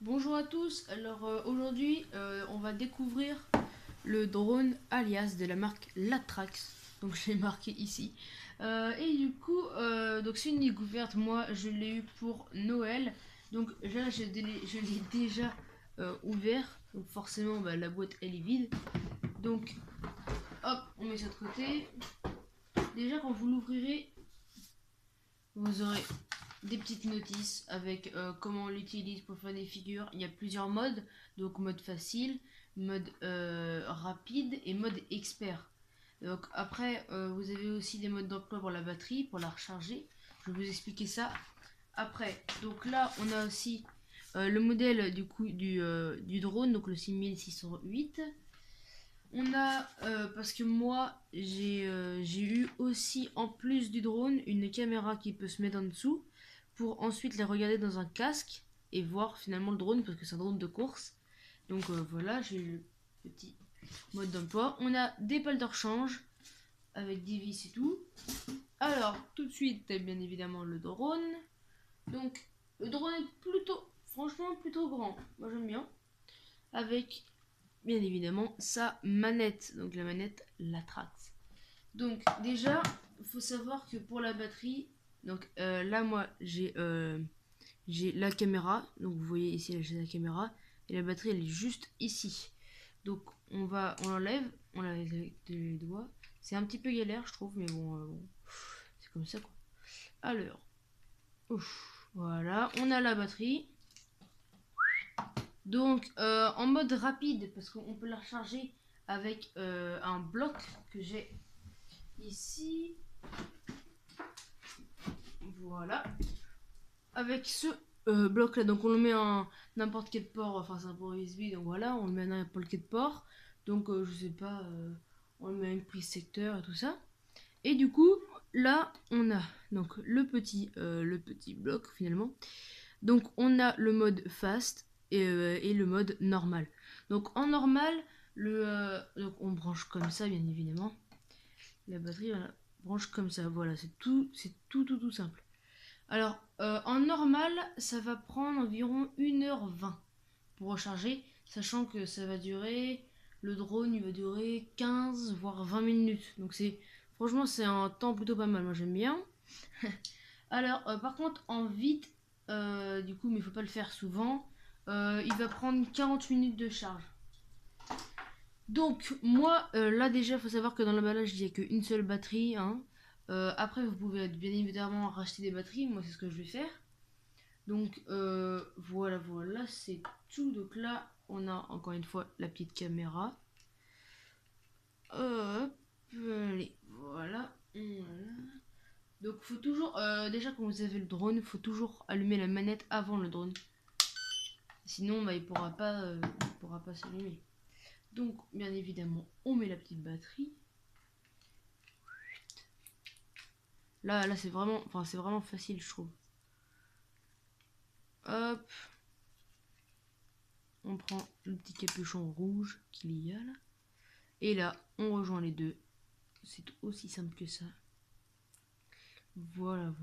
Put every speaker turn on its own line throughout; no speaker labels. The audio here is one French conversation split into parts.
Bonjour à tous, alors aujourd'hui on va découvrir le drone Alias de la marque Latrax, donc je l'ai marqué ici. Et du coup, donc c'est une découverte, moi je l'ai eu pour Noël, donc là je l'ai déjà ouvert, donc forcément la boîte elle est vide, donc hop on met ça de côté. Déjà quand vous l'ouvrirez, vous aurez des petites notices avec comment on l'utilise pour faire des figures. Il y a plusieurs modes, donc mode facile, mode rapide et mode expert. Donc après vous avez aussi des modes d'emploi pour la batterie, pour la recharger. Je vais vous expliquer ça après. Donc là on a aussi le modèle du coup du drone, donc le 6608. On a, parce que moi j'ai eu aussi en plus du drone une caméra qui peut se mettre en dessous pour ensuite les regarder dans un casque et voir finalement le drone parce que c'est un drone de course. Donc voilà, j'ai eu le petit mode d'emploi. On a des pales de rechange avec des vis et tout. Alors tout de suite, bien évidemment le drone. Donc le drone est plutôt, franchement plutôt grand. Moi j'aime bien. Avec bien évidemment sa manette, donc la manette Latrax. Donc déjà, il faut savoir que pour la batterie, donc là moi j'ai la caméra, donc vous voyez ici j'ai la caméra et la batterie elle est juste ici. Donc on l'enlève, on l'enlève avec les doigts. C'est un petit peu galère je trouve, mais bon, c'est comme ça quoi. Alors, voilà, on a la batterie. Donc en mode rapide, parce qu'on peut la recharger avec un bloc que j'ai ici. Voilà. Avec ce bloc là, donc on le met en n'importe quel port, enfin c'est un port USB, donc voilà, on le met à n'importe quel port. Donc je sais pas, on le met à une prise secteur et tout ça. Et du coup, là on a donc le petit bloc finalement. Donc on a le mode fast et le mode normal. Donc en normal, donc on branche comme ça bien évidemment. La batterie on la branche comme ça, voilà, c'est tout simple. Alors en normal, ça va prendre environ 1h20 pour recharger, sachant que ça va durer, le drone il va durer 15 voire 20 minutes. Donc franchement c'est un temps plutôt pas mal, moi j'aime bien. Alors, par contre, en vite, du coup, mais il faut pas le faire souvent, il va prendre 40 minutes de charge. Donc, moi, là déjà, il faut savoir que dans l'emballage, il n'y a qu'une seule batterie. Hein. Après, vous pouvez bien évidemment racheter des batteries. Moi, c'est ce que je vais faire. Donc, voilà, c'est tout. Donc là, on a encore une fois la petite caméra. Hop, allez, voilà. Donc faut toujours, déjà quand vous avez le drone, faut toujours allumer la manette avant le drone. Sinon il pourra pas s'allumer. Donc bien évidemment on met la petite batterie. Là c'est vraiment facile je trouve. Hop. On prend le petit capuchon rouge qu'il y a là. Et là on rejoint les deux. C'est aussi simple que ça. Voilà.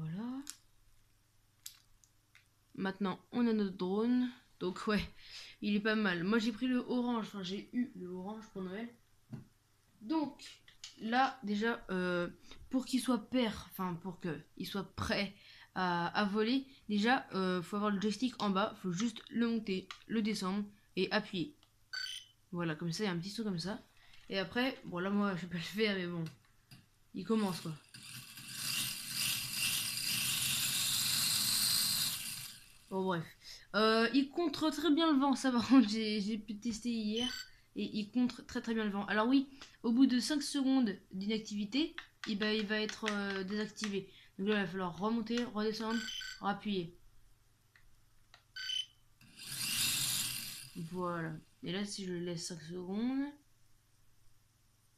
Maintenant on a notre drone. Donc ouais, il est pas mal. Moi j'ai pris le orange, enfin j'ai eu le orange pour Noël. Donc là déjà pour qu'il soit pour qu'il soit prêt à voler, déjà faut avoir le joystick en bas, faut juste le monter, le descendre et appuyer. Voilà, comme ça il y a un petit saut comme ça. Et après, bon là moi je vais pas le faire mais bon, il commence quoi. Bon bref. Il contre très bien le vent, ça par contre j'ai pu tester hier. Et il contre très bien le vent. Alors oui, au bout de 5 secondes d'inactivité, il va être désactivé. Donc là il va falloir remonter, redescendre, appuyer. Voilà. Et là si je le laisse 5 secondes,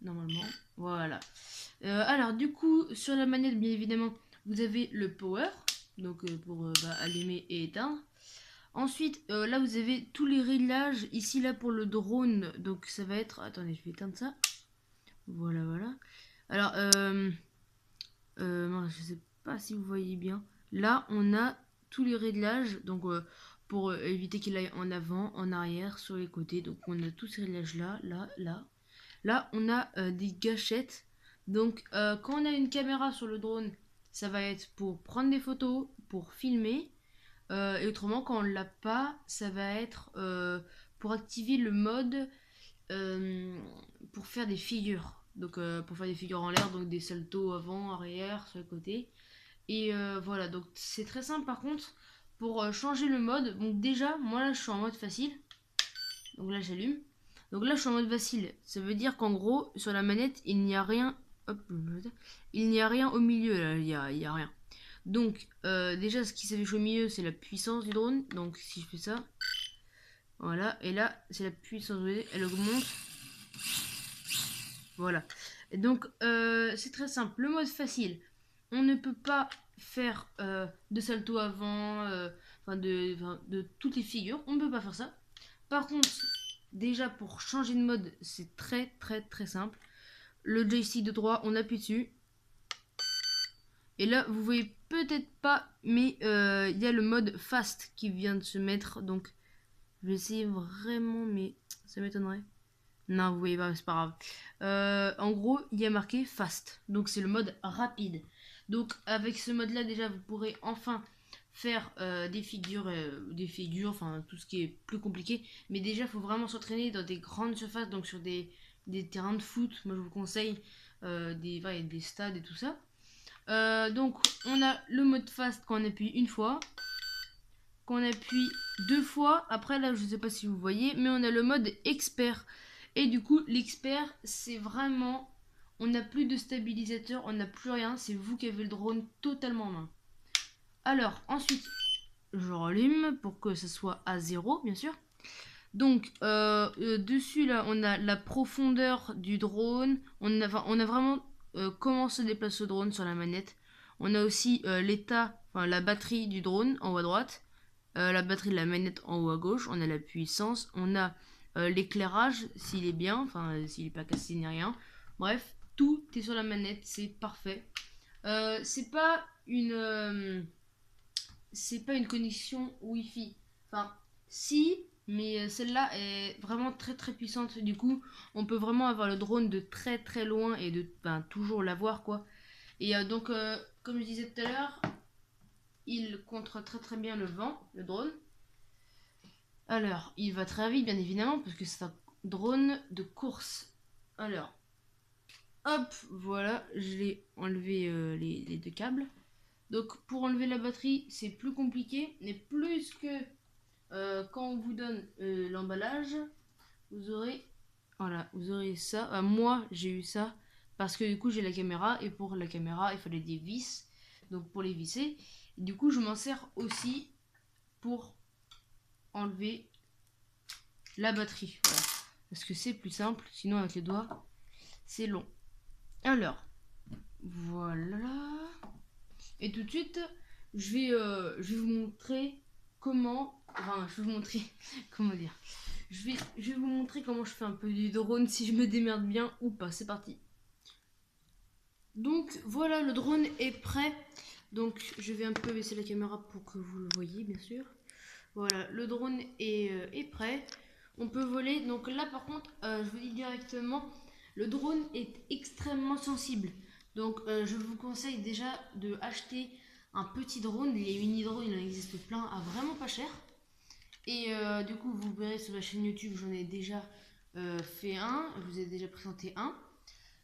normalement, voilà. Alors du coup, sur la manette bien évidemment, vous avez le power. Donc pour allumer et éteindre. Ensuite, là vous avez tous les réglages. Ici là pour le drone, donc ça va être... Attendez, je vais éteindre ça. Voilà. Alors, je sais pas si vous voyez bien. Là, on a tous les réglages. Donc pour éviter qu'il aille en avant, en arrière, sur les côtés. Donc on a tous ces réglages là, là. Là on a des gâchettes. Donc quand on a une caméra sur le drone, ça va être pour prendre des photos, pour filmer. Et autrement quand on l'a pas, ça va être pour activer le mode pour faire des figures. Donc pour faire des figures en l'air, donc des saltos avant, arrière, sur le côté. Et voilà, donc c'est très simple par contre. Pour changer le mode, donc déjà, moi là je suis en mode facile. Donc là j'allume. Donc là je suis en mode facile. Ça veut dire qu'en gros, sur la manette, il n'y a rien. Hop, il n'y a rien au milieu là, il y a rien. Donc déjà ce qui s'affiche au milieu, c'est la puissance du drone. Donc si je fais ça, voilà. Et là, c'est la puissance, vous voyez, elle augmente. Voilà. Et donc c'est très simple. Le mode facile, on ne peut pas faire de salto avant, de toutes les figures. On ne peut pas faire ça. Par contre, déjà pour changer de mode, c'est très simple. Le joystick de droit, on appuie dessus. Et là, vous voyez peut-être pas, mais il y a le mode fast qui vient de se mettre. Donc, je vais essayer vraiment, mais ça m'étonnerait. Non, vous voyez pas, c'est pas grave. En gros, il y a marqué fast. Donc, c'est le mode rapide. Donc, avec ce mode-là, déjà, vous pourrez enfin faire des figures, enfin, tout ce qui est plus compliqué. Mais déjà, il faut vraiment s'entraîner dans des grandes surfaces, donc sur des terrains de foot. Moi, je vous conseille des stades et tout ça. Donc, on a le mode fast quand on appuie une fois. Quand on appuie deux fois. Après, là, je sais pas si vous voyez, mais on a le mode expert. Et du coup, l'expert, c'est vraiment... On n'a plus de stabilisateur, on n'a plus rien. C'est vous qui avez le drone totalement en main. Alors, ensuite, je rallume pour que ça soit à 0, bien sûr. Donc, dessus, là, on a la profondeur du drone. On a vraiment comment se déplace le drone sur la manette. On a aussi l'état, enfin la batterie du drone en haut à droite. La batterie de la manette en haut à gauche. On a la puissance. On a l'éclairage, s'il est bien. Enfin, s'il n'est pas cassé ni rien. Bref, tout est sur la manette. C'est parfait. C'est pas une connexion Wi-Fi. Enfin, si, mais celle-là est vraiment très puissante. Du coup, on peut vraiment avoir le drone de très loin et de toujours l'avoir quoi. Et donc, comme je disais tout à l'heure, il contre très bien le vent, le drone. Alors, il va très vite bien évidemment parce que c'est un drone de course. Alors, hop, voilà, je l'ai enlevé les deux câbles. Donc pour enlever la batterie, c'est plus compliqué, mais plus que quand on vous donne l'emballage, vous aurez ça. Moi, j'ai eu ça parce que du coup, j'ai la caméra et pour la caméra, il fallait des vis. Donc pour les visser, et du coup, je m'en sers aussi pour enlever la batterie. Voilà. Parce que c'est plus simple, sinon avec les doigts, c'est long. Alors, voilà. Et tout de suite, je vais vous montrer comment... Enfin, je vais vous montrer... Comment dire, je vais vous montrer comment je fais un peu du drone, si je me démerde bien ou pas. C'est parti. Donc, voilà, le drone est prêt. Donc, je vais un peu baisser la caméra pour que vous le voyez, bien sûr. Voilà, le drone est prêt. On peut voler. Donc là, par contre, je vous dis directement, le drone est extrêmement sensible. Donc, je vous conseille déjà de acheter un petit drone. Les mini drones, il en existe plein à vraiment pas cher. Et du coup, vous verrez sur la chaîne YouTube, j'en ai déjà fait un. Je vous ai déjà présenté un.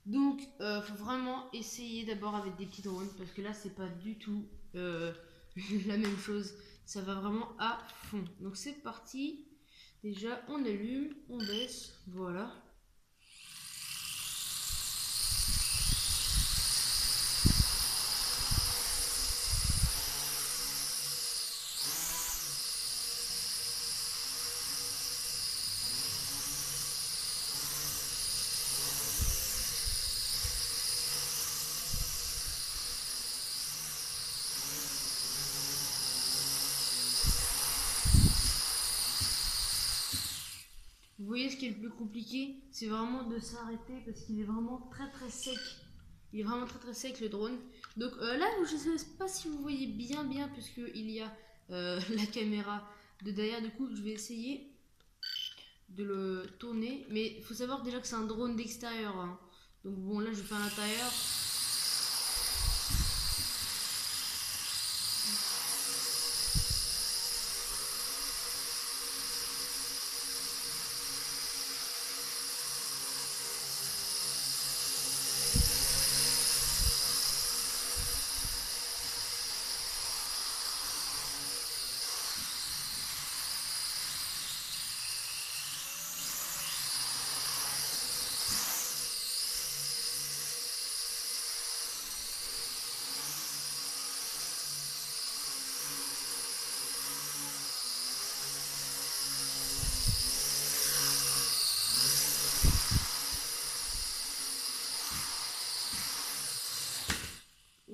Donc, faut vraiment essayer d'abord avec des petits drones parce que là, c'est pas du tout la même chose. Ça va vraiment à fond. Donc, c'est parti. Déjà, on allume, on baisse, voilà. Vous voyez ce qui est le plus compliqué, c'est vraiment de s'arrêter parce qu'il est vraiment très sec. Il est vraiment très sec le drone. Donc là, je ne sais pas si vous voyez bien puisque il y a la caméra de derrière. Du coup, je vais essayer de le tourner. Mais il faut savoir déjà que c'est un drone d'extérieur, hein. Donc bon, là, je vais faire à l'intérieur.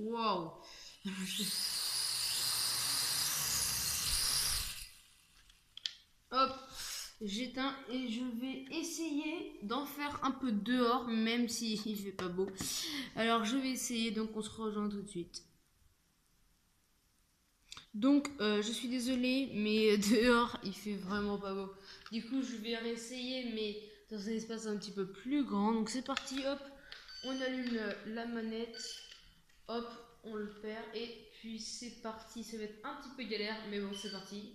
Waouh! Hop, j'éteins et je vais essayer d'en faire un peu dehors, même si il fait pas beau. Alors je vais essayer, donc on se rejoint tout de suite. Donc je suis désolée, mais dehors il fait vraiment pas beau. Du coup je vais réessayer, mais dans un espace un petit peu plus grand. Donc c'est parti, hop, on allume la manette, hop, on le perd et puis c'est parti. Ça va être un petit peu galère, mais bon c'est parti.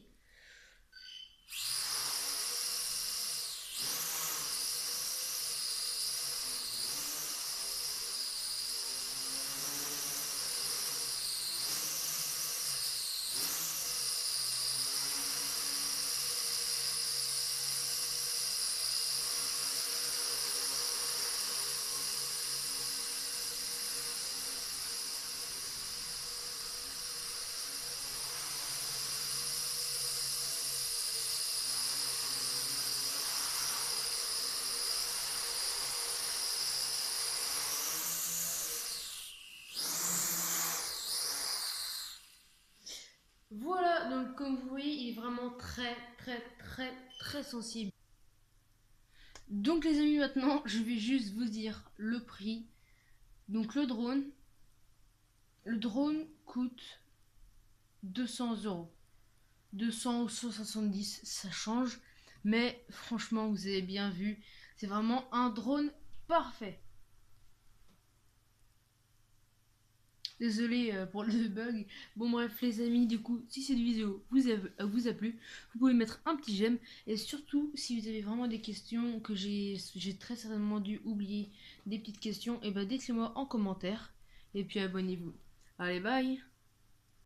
Voilà, donc comme vous voyez, il est vraiment très sensible. Donc les amis, maintenant, je vais juste vous dire le prix. Donc le drone coûte 200 euros. 200 ou 170, ça change. Mais franchement, vous avez bien vu, c'est vraiment un drone parfait. Désolé pour le bug. Bon bref les amis, du coup, si cette vidéo vous a plu, vous pouvez mettre un petit j'aime. Et surtout, si vous avez vraiment des questions que j'ai très certainement dû oublier, des petites questions, et ben dites-les moi en commentaire. Et puis abonnez-vous. Allez, bye!